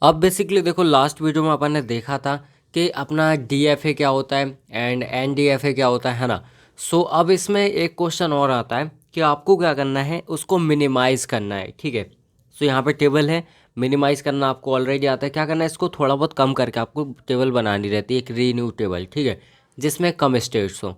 अब बेसिकली देखो last video में अपन ने देखा था कि अपना डीएफए क्या होता है एंड एनडीएफए क्या होता है ना। सो अब इसमें एक क्वेश्चन और आता है कि आपको क्या करना है, उसको मिनिमाइज़ करना है। ठीक है, सो यहाँ पे टेबल है, मिनिमाइज़ करना आपको ऑलरेडी आता है। क्या करना है, इसको थोड़ा बहुत कम करके आपको टेबल बनानी रहती है, एक रीन्यू टेबल। ठीक है, जिसमें कम स्टेट्स हो।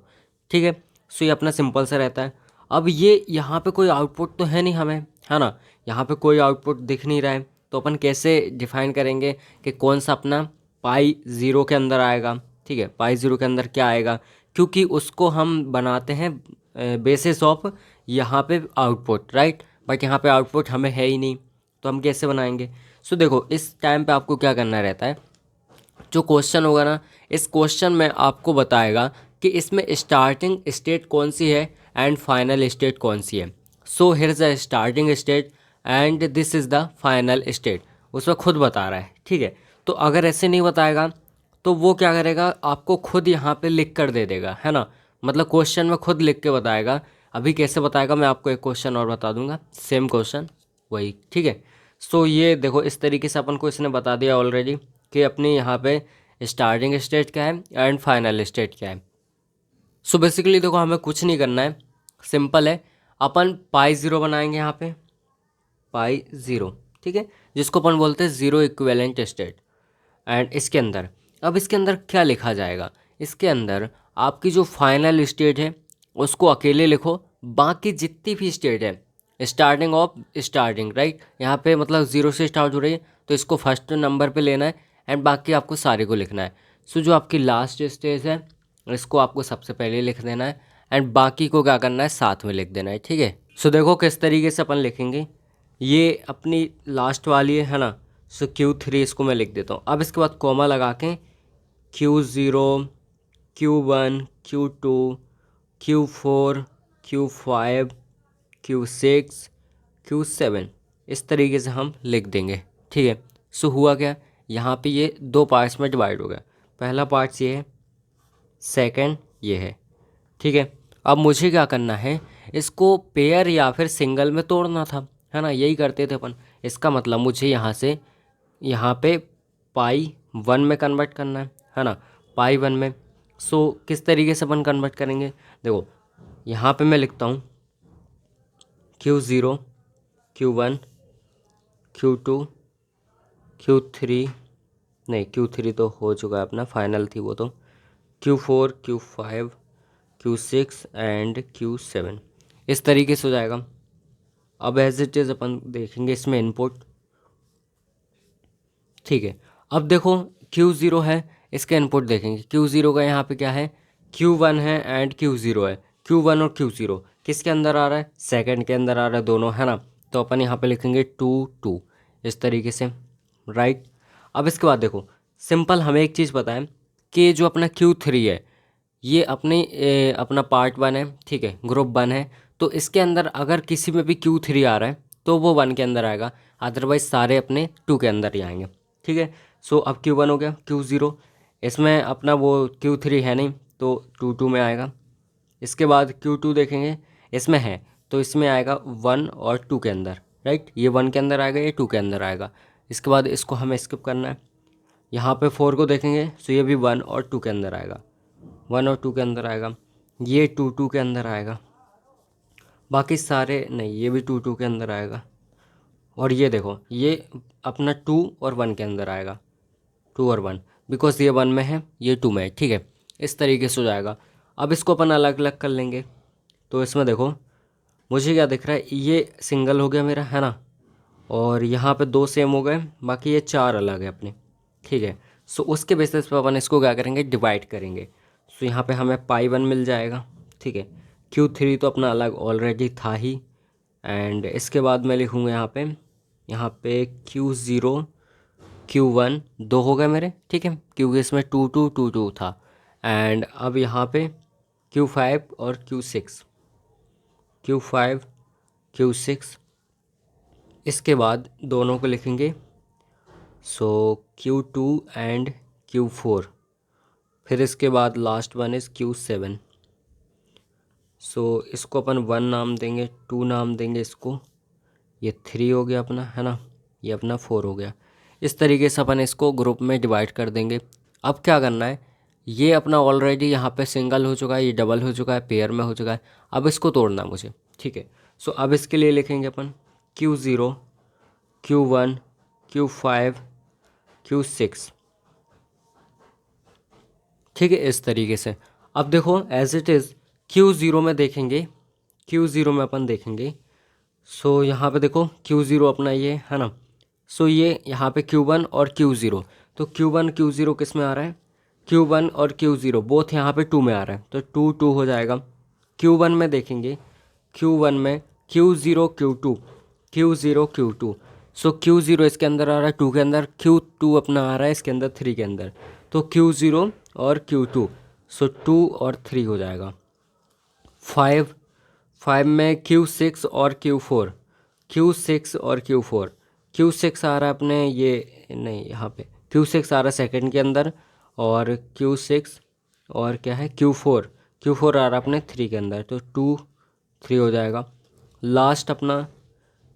ठीक है, सो ये अपना सिंपल सा रहता है। अब ये यहाँ पे कोई आउटपुट तो है नहीं हमें, है ना। यहाँ पे कोई आउटपुट दिख नहीं रहा है, तो अपन कैसे डिफाइन करेंगे कि कौन सा अपना पाई ज़ीरो के अंदर आएगा। ठीक है, पाई ज़ीरो के अंदर क्या आएगा, क्योंकि उसको हम बनाते हैं बेसिस ऑफ यहाँ पे आउटपुट, राइट। बट यहाँ पे आउटपुट हमें है ही नहीं, तो हम कैसे बनाएंगे। सो देखो इस टाइम पे आपको क्या करना रहता है, जो क्वेश्चन होगा ना, इस क्वेश्चन में आपको बताएगा कि इसमें स्टार्टिंग स्टेट कौन सी है एंड फाइनल स्टेट कौन सी है। So here is the starting state and this is the final state, उसमें खुद बता रहा है। ठीक है, तो अगर ऐसे नहीं बताएगा तो वो क्या करेगा, आपको खुद यहाँ पे लिख कर दे देगा, है ना। मतलब क्वेश्चन में खुद लिख के बताएगा। अभी कैसे बताएगा, मैं आपको एक क्वेश्चन और बता दूंगा, सेम क्वेश्चन वही। ठीक है, सो ये देखो इस तरीके से अपन को इसने बता दिया ऑलरेडी कि अपनी यहाँ पे स्टार्टिंग स्टेट क्या है एंड फाइनल स्टेट क्या है। सो बेसिकली देखो हमें कुछ नहीं करना है, सिंपल है। अपन पाई ज़ीरो बनाएंगे यहाँ पे, पाई ज़ीरो। ठीक है, जिसको अपन बोलते हैं ज़ीरो इक्विवेलेंट स्टेट। एंड इसके अंदर, अब इसके अंदर क्या लिखा जाएगा, इसके अंदर आपकी जो फाइनल स्टेट है उसको अकेले लिखो। बाकी जितनी भी स्टेट है, स्टार्टिंग ऑफ स्टार्टिंग, राइट, यहाँ पे मतलब ज़ीरो से स्टार्ट हो रही है तो इसको फर्स्ट नंबर पे लेना है एंड बाकी आपको सारे को लिखना है। सो जो आपकी लास्ट स्टेज है इसको आपको सबसे पहले लिख देना है एंड बाकी को क्या करना है, साथ में लिख देना है। ठीक है, सो देखो किस तरीके से अपन लिखेंगे। ये अपनी लास्ट वाली है ना। सो Q3 इसको मैं लिख देता हूँ। अब इसके बाद कॉमा लगा के Q0, Q1, Q2, Q4, Q5, Q6, Q7, इस तरीके से हम लिख देंगे। ठीक है, सो हुआ क्या, यहाँ पे ये दो पार्ट्स में डिवाइड हो गया। पहला पार्ट्स ये है, सेकंड ये है। ठीक है, अब मुझे क्या करना है, इसको पेयर या फिर सिंगल में तोड़ना था, है ना। यही करते थे अपन। इसका मतलब मुझे यहाँ से यहाँ पे पाई वन में कन्वर्ट करना है ना, पाई वन में। सो किस तरीके से अपन कन्वर्ट करेंगे, देखो यहाँ पे मैं लिखता हूँ Q0, Q1, Q2, Q3, नहीं Q3 तो हो चुका है अपना, फाइनल थी वो तो। Q4, Q5, Q6 and Q7, इस तरीके से हो जाएगा। अब एज इट इज़ अपन देखेंगे इसमें इनपुट। ठीक है, अब देखो Q0 है, इसका इनपुट देखेंगे। Q0 का यहाँ पे क्या है, Q1 है एंड Q0 है। Q1 और Q0 किसके अंदर आ रहा है, सेकंड के अंदर आ रहा है, दोनों, है ना। तो अपन यहाँ पे लिखेंगे 2 2, इस तरीके से, राइट। अब इसके बाद देखो सिंपल हमें एक चीज़ पता है कि जो अपना Q3 है ये अपना पार्ट वन है। ठीक है, ग्रुप वन है। तो इसके अंदर अगर किसी में भी Q3 आ रहा है तो वो वन के अंदर आएगा, अदरवाइज सारे अपने टू के अंदर ही आएंगे। ठीक है, सो अब Q1 हो गया, Q0, इसमें अपना वो Q3 है नहीं तो टू टू में आएगा। इसके बाद Q2 देखेंगे, इसमें है तो इसमें आएगा वन और टू के अंदर, राइट। ये वन के अंदर आएगा, ये टू के अंदर आएगा। इसके बाद इसको हमें स्किप करना है। यहाँ पे 4 को देखेंगे तो ये भी वन और टू के अंदर आएगा, वन और टू के अंदर आएगा। ये टू टू के अंदर आएगा, बाकी सारे नहीं, ये भी टू टू के अंदर आएगा। और ये देखो ये अपना टू और वन के अंदर आएगा, टू और वन, बिकॉज ये वन में है ये टू में है। ठीक है, इस तरीके से हो जाएगा। अब इसको अपन अलग अलग कर लेंगे। तो इसमें देखो मुझे क्या दिख रहा है, ये सिंगल हो गया मेरा, है ना। और यहाँ पे दो सेम हो गए, बाकी ये चार अलग है अपने। ठीक है, सो उसके बेसिस पे अपन इसको क्या करेंगे, डिवाइड करेंगे। सो यहाँ पे हमें पाई वन मिल जाएगा। ठीक है, Q3 तो अपना अलग ऑलरेडी था ही। एंड इसके बाद मैं लिखूँगा यहाँ पे Q0, Q1 दो हो गए मेरे। ठीक है, क्योंकि इसमें टू टू टू टू था। एंड अब यहाँ पे Q5 और Q6, Q5, Q6, इसके बाद दोनों को लिखेंगे। सो Q2 एंड Q4, फिर इसके बाद लास्ट वन इज़ Q7। सो इसको अपन वन नाम देंगे, टू नाम देंगे इसको, ये थ्री हो गया अपना, है ना, ये अपना फोर हो गया। इस तरीके से अपन इसको ग्रुप में डिवाइड कर देंगे। अब क्या करना है, ये अपना ऑलरेडी यहाँ पे सिंगल हो चुका है, ये डबल हो चुका है, पेयर में हो चुका है। अब इसको तोड़ना है मुझे, ठीक है। सो अब इसके लिए लिखेंगे अपन Q0, Q1, Q5, Q6, ठीक है, इस तरीके से। अब देखो एज इट इज़ Q0 में देखेंगे, Q0 में अपन देखेंगे। सो यहाँ पे देखो Q0 अपना ये है ना। सो ये यहाँ पे Q1 और Q0, तो Q1 Q0 किस में आ रहा है, Q1 और Q0 बोथ यहाँ पे 2 में आ रहा है, तो 2 2 हो जाएगा। Q1 में देखेंगे, Q1 में Q0 Q2, Q0 Q2। सो Q0 इसके अंदर आ रहा है 2 के अंदर, Q2 अपना आ रहा है इसके अंदर 3 के अंदर, तो Q0 और Q2, सो 2 और 3 हो जाएगा। 5 5 में Q6 और Q4, Q6 और Q4, Q6 आ रहा है अपने ये नहीं, यहाँ पे Q6 आ रहा है सेकंड के अंदर, और Q6 और क्या है Q4, Q4 आ रहा है अपने 3 के अंदर, तो 2 3 हो जाएगा। लास्ट अपना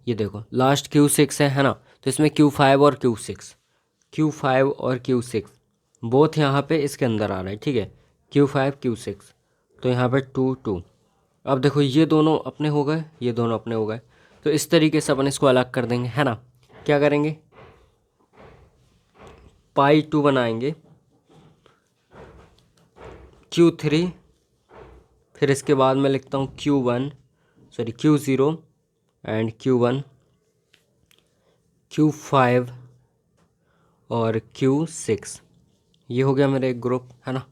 ये देखो लास्ट Q6 है ना, तो इसमें Q5 और Q6, Q5 और Q6 बोथ यहाँ पे इसके अंदर आ रहा है, ठीक है, Q5 Q6, तो यहाँ पे 2 2। अब देखो ये दोनों अपने हो गए, ये दोनों अपने हो गए, तो इस तरीके से अपन इसको अलग कर देंगे, है ना। क्या करेंगे, पाई 2 बनाएंगे, Q3, फिर इसके बाद मैं लिखता हूँ Q0 एंड Q1, Q5 और Q6। ये हो गया मेरा एक ग्रुप, है ना।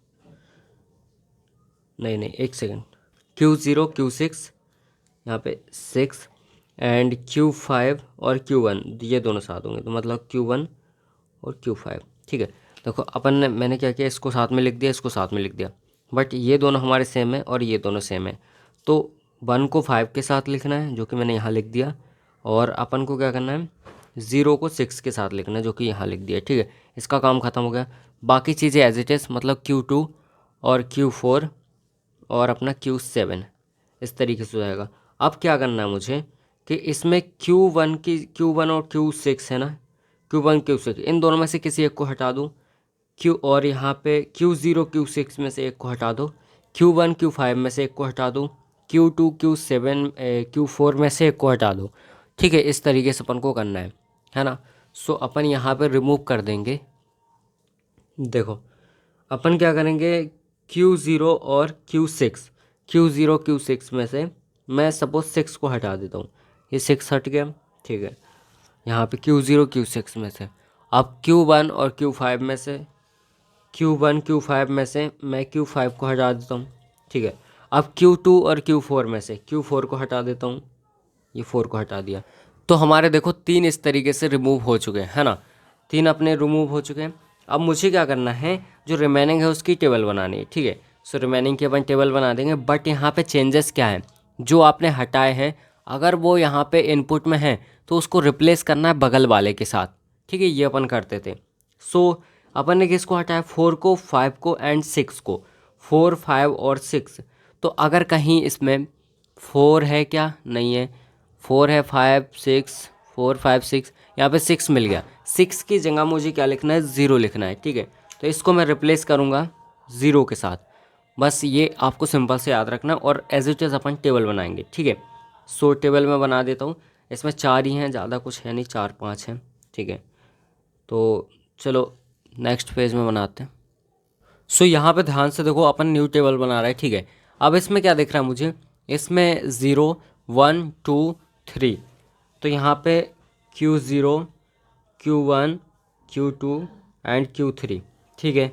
नहीं नहीं एक सेकेंड, Q0 Q6 यहाँ पे 6 एंड Q5 और Q1 ये दोनों साथ होंगे, तो मतलब Q1 और Q5, ठीक है। देखो अपन ने मैंने क्या किया, इसको साथ में लिख दिया, इसको साथ में लिख दिया, बट ये दोनों हमारे सेम है और ये दोनों सेम है, तो 1 को 5 के साथ लिखना है जो कि मैंने यहाँ लिख दिया, और अपन को क्या करना है 0 को 6 के साथ लिखना है जो कि यहाँ लिख दिया, ठीक है। इसका काम ख़त्म हो गया। बाकी चीज़ें एज इट इज़, मतलब Q2 और Q4 और अपना Q7 इस तरीके से हो जाएगा। अब क्या करना है मुझे कि इसमें Q1 और Q6 है ना, Q1 Q6 इन दोनों में से किसी एक को हटा दूँ, और यहाँ पे Q0 Q6 में से एक को हटा दो, Q1 Q5 में से एक को हटा दो, Q2 Q7 Q4 में से एक को हटा दो, ठीक है। इस तरीके से अपन को करना है ना। सो अपन यहाँ पे रिमूव कर देंगे। देखो अपन क्या करेंगे, Q0 और Q6 में से मैं सपोज 6 को हटा देता हूँ, ये 6 हट गया, ठीक है। यहाँ पे Q0 Q6 में से अब Q1 और Q5 में से मैं Q5 को हटा देता हूँ, ठीक है। अब Q2 और Q4 में से Q4 को हटा देता हूँ, ये 4 को हटा दिया, तो हमारे देखो 3 इस तरीके से रिमूव हो चुके हैं, है ना। 3 अपने रिमूव हो चुके हैं। अब मुझे क्या करना है, जो रिमेनिंग है उसकी टेबल बनानी है, ठीक है। सो रिमेनिंग की अपन टेबल बना देंगे, बट यहाँ पे चेंजेस क्या है, जो आपने हटाए हैं अगर वो यहाँ पे इनपुट में है तो उसको रिप्लेस करना है बगल वाले के साथ, ठीक है। ये अपन करते थे। सो अपन ने किसको हटाया, 4 को, 5 को एंड 6 को, 4 5 और 6। तो अगर कहीं इसमें 4 है क्या, नहीं है, 4 है, 5 6, 4 5 6, यहाँ पे 6 मिल गया। 6 की जगह मुझे क्या लिखना है, 0 लिखना है, ठीक है। तो इसको मैं रिप्लेस करूँगा 0 के साथ, बस ये आपको सिंपल से याद रखना, और एज इट इज़ अपन टेबल बनाएंगे, ठीक है। सो टेबल में बना देता हूँ, इसमें 4 ही हैं, ज़्यादा कुछ है नहीं, 4 5 हैं, ठीक है। तो चलो नेक्स्ट पेज में बनाते हैं। सो यहाँ पे ध्यान से देखो, अपन न्यू टेबल बना रहे हैं, ठीक है। अब इसमें क्या दिख रहा है मुझे, इसमें 0 1 2 3, तो यहाँ पे Q0 Q1 Q2 and Q3, ठीक है।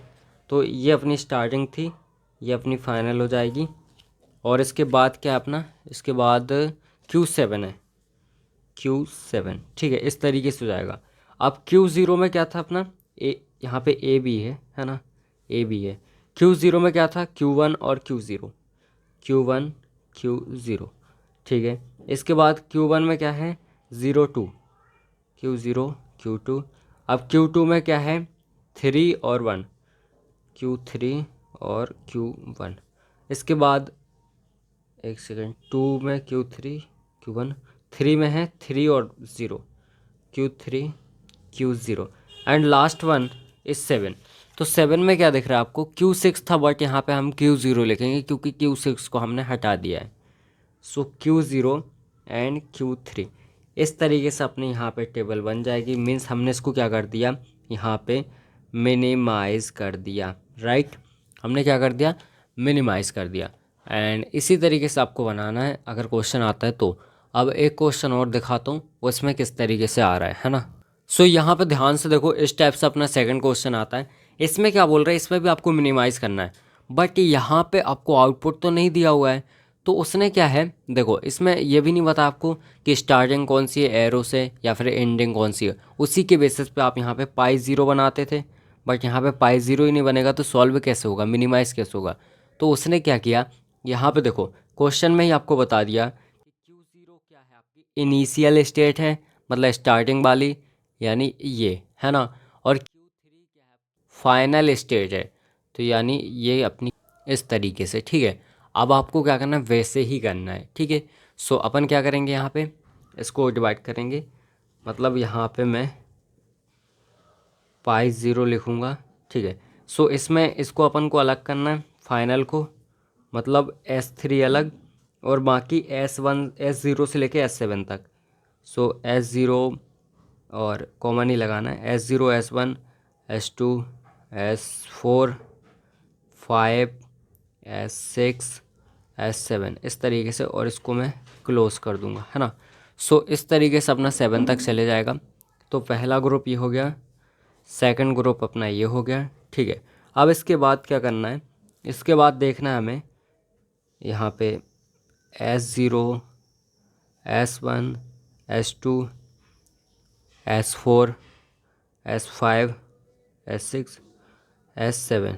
तो ये अपनी स्टार्टिंग थी, ये अपनी फाइनल हो जाएगी, और इसके बाद क्या है अपना, इसके बाद Q7 है, Q7, ठीक है। इस तरीके से हो जाएगा। अब Q0 में क्या था अपना, यहाँ पे ए बी है ना, ए बी है। Q0 में क्या था, Q1 और Q0, ठीक है। इसके बाद Q1 में क्या है, 0 2, Q0 Q2। अब Q2 में क्या है, 3 और 1, Q3 और Q1। इसके बाद एक सेकेंड, 2 में Q3 Q1, 3 में है 3 और 0, Q3 Q0। And last one is 7। तो 7 में क्या दिख रहा है आपको, Q6 था, बट यहाँ पे हम Q0 लिखेंगे क्योंकि Q6 को हमने हटा दिया है। सो Q0 एंड Q3 इस तरीके से अपने यहाँ पे टेबल बन जाएगी। मीन्स हमने इसको क्या कर दिया, यहाँ पे मिनिमाइज़ कर दिया, राइट। हमने क्या कर दिया, मिनिमाइज़ कर दिया। एंड इसी तरीके से आपको बनाना है अगर क्वेश्चन आता है तो। अब एक क्वेश्चन और दिखाता हूँ उसमें किस तरीके से आ रहा है ना। सो यहाँ पे ध्यान से देखो, इस टाइप से अपना सेकंड क्वेश्चन आता है। इसमें क्या बोल रहा है, इसमें भी आपको मिनिमाइज़ करना है, बट यहाँ पे आपको आउटपुट तो नहीं दिया हुआ है। तो उसने क्या है, देखो इसमें ये भी नहीं बता आपको कि स्टार्टिंग कौन सी है एरो से या फिर एंडिंग कौन सी है। उसी के बेसिस पे आप यहाँ पे पाई ज़ीरो बनाते थे, बट यहाँ पे पाई ज़ीरो ही नहीं बनेगा तो सॉल्व कैसे होगा, मिनिमाइज़ कैसे होगा। तो उसने क्या किया, यहाँ पे देखो क्वेश्चन में ही आपको बता दिया कि Q0 क्या है, आपकी इनिशियल स्टेट है, मतलब स्टार्टिंग वाली, यानी ये है ना। और Q3 क्या है, फाइनल स्टेट है, तो यानी ये अपनी इस तरीके से, ठीक है। अब आपको क्या करना है, वैसे ही करना है, ठीक है। सो अपन क्या करेंगे, यहाँ पे इसको डिवाइड करेंगे, मतलब यहाँ पे मैं पाई ज़ीरो लिखूँगा, ठीक है। सो इसमें इसको अपन को अलग करना है, फाइनल को, मतलब S3 अलग, और बाकी S1 S0 से लेके S7 तक। सो S0 और कॉमन ही लगाना है, S0 S1 S2 S4 5 S6 S7 इस तरीके से, और इसको मैं क्लोज कर दूंगा, है ना। सो इस तरीके से अपना 7 तक चले जाएगा। तो पहला ग्रुप ये हो गया, सेकंड ग्रुप अपना ये हो गया, ठीक है। अब इसके बाद क्या करना है, इसके बाद देखना है हमें यहाँ पे S0 S1 S2 S4 S5 S6 S7,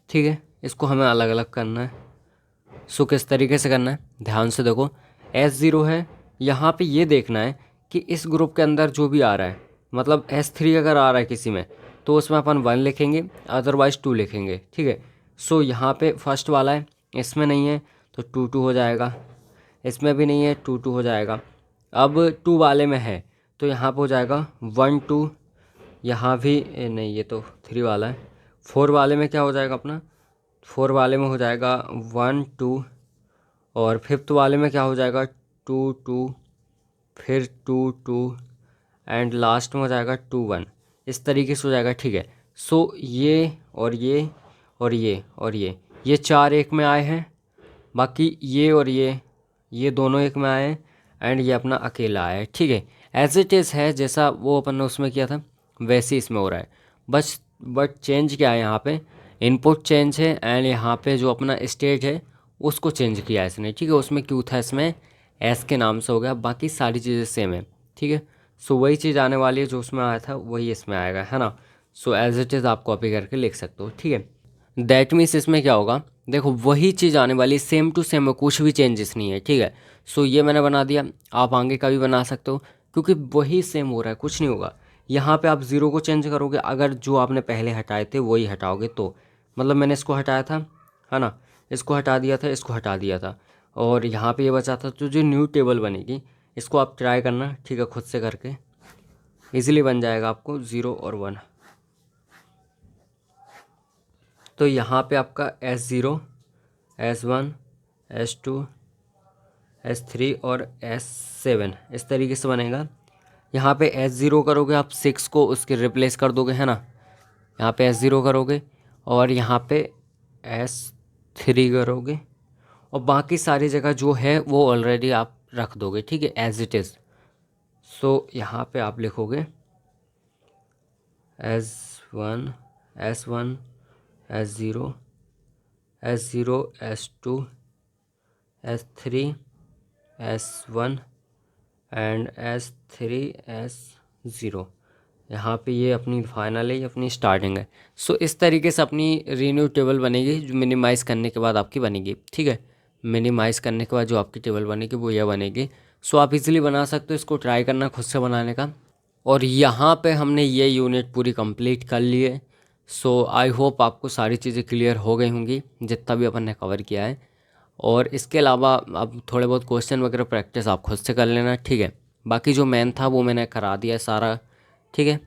ठीक है। इसको हमें अलग अलग करना है। सो किस तरीके से करना है, ध्यान से देखो, S0 है, यहाँ पे ये देखना है कि इस ग्रुप के अंदर जो भी आ रहा है, मतलब S3 अगर आ रहा है किसी में, तो उसमें अपन 1 लिखेंगे, अदरवाइज 2 लिखेंगे, ठीक है। सो यहाँ पे फर्स्ट वाला है, इसमें नहीं है तो 2 2 हो जाएगा, इसमें भी नहीं है 2 2 हो जाएगा। अब 2 वाले में है तो यहाँ पे हो जाएगा 1 2, यहाँ भी नहीं, ये तो 3 वाला है। 4 वाले में क्या हो जाएगा अपना, 4 वाले में हो जाएगा 1 2, और फिफ्थ वाले में क्या हो जाएगा 2 2, फिर 2 2, एंड लास्ट में हो जाएगा 2 1। इस तरीके से हो जाएगा, ठीक है। सो ये और ये और ये और ये चार एक में आए हैं, बाकी ये और ये दोनों एक में आए हैं, एंड ये अपना अकेला आया है, ठीक है। एज इट इज़ है, जैसा वो अपन ने उसमें किया था वैसे ही इसमें हो रहा है। बस बट चेंज क्या है, यहाँ पे इनपुट चेंज है, एंड यहाँ पे जो अपना स्टेट है उसको चेंज किया है इसने, ठीक है। उसमें क्यू था, इसमें एस के नाम से हो गया, बाकी सारी चीज़ें सेम है, ठीक है। सो वही चीज़ आने वाली है जो उसमें आया था वही इसमें आएगा, है ना। सो एज इट इज़ आप कॉपी करके लिख सकते हो, ठीक है। दैट मीन्स इसमें क्या होगा, देखो वही चीज़ आने वाली, सेम टू सेम है, कुछ भी चेंजेस नहीं है, ठीक है। सो ये मैंने बना दिया, आप आगे का भी बना सकते हो क्योंकि वही सेम हो रहा है, कुछ नहीं होगा। यहाँ पे आप ज़ीरो को चेंज करोगे अगर जो आपने पहले हटाए थे वही हटाओगे तो, मतलब मैंने इसको हटाया था, है ना, इसको हटा दिया था, इसको हटा दिया था, और यहाँ पे ये बचा था, तो जो न्यू टेबल बनेगी इसको आप ट्राई करना, ठीक है, खुद से करके इजीली बन जाएगा आपको 0 और 1। तो यहाँ पे आपका S0 S1 S2 S3 और S7 इस तरीके से बनेगा। यहाँ पे S0 करोगे आप 6 को उसके रिप्लेस कर दोगे, है ना, यहाँ पे S0 करोगे और यहाँ पे S3 करोगे, और बाकी सारी जगह जो है वो ऑलरेडी आप रख दोगे, ठीक है, एज इट इज़। सो यहाँ पे आप लिखोगे S1 S1 S0 S0 S2 S3 S1 and S3 S0। यहाँ पे ये अपनी फाइनल है, ये अपनी स्टार्टिंग है। सो इस तरीके से अपनी रीन्यू टेबल बनेगी जो मिनिमाइज़ करने के बाद आपकी बनेगी, ठीक है। मिनिमाइज़ करने के बाद जो आपकी टेबल बनेगी वो यह बनेगी। सो आप इजीली बना सकते हो, इसको ट्राई करना खुद से बनाने का। और यहाँ पे हमने ये यूनिट पूरी कंप्लीट कर ली है। सो आई होप आपको सारी चीज़ें क्लियर हो गई होंगी जितना भी अपन ने कवर किया है। और इसके अलावा अब थोड़े बहुत क्वेश्चन वगैरह प्रैक्टिस आप खुद से कर लेना, ठीक है। बाकी जो मेन था वो मैंने करा दिया है सारा, ठीक है।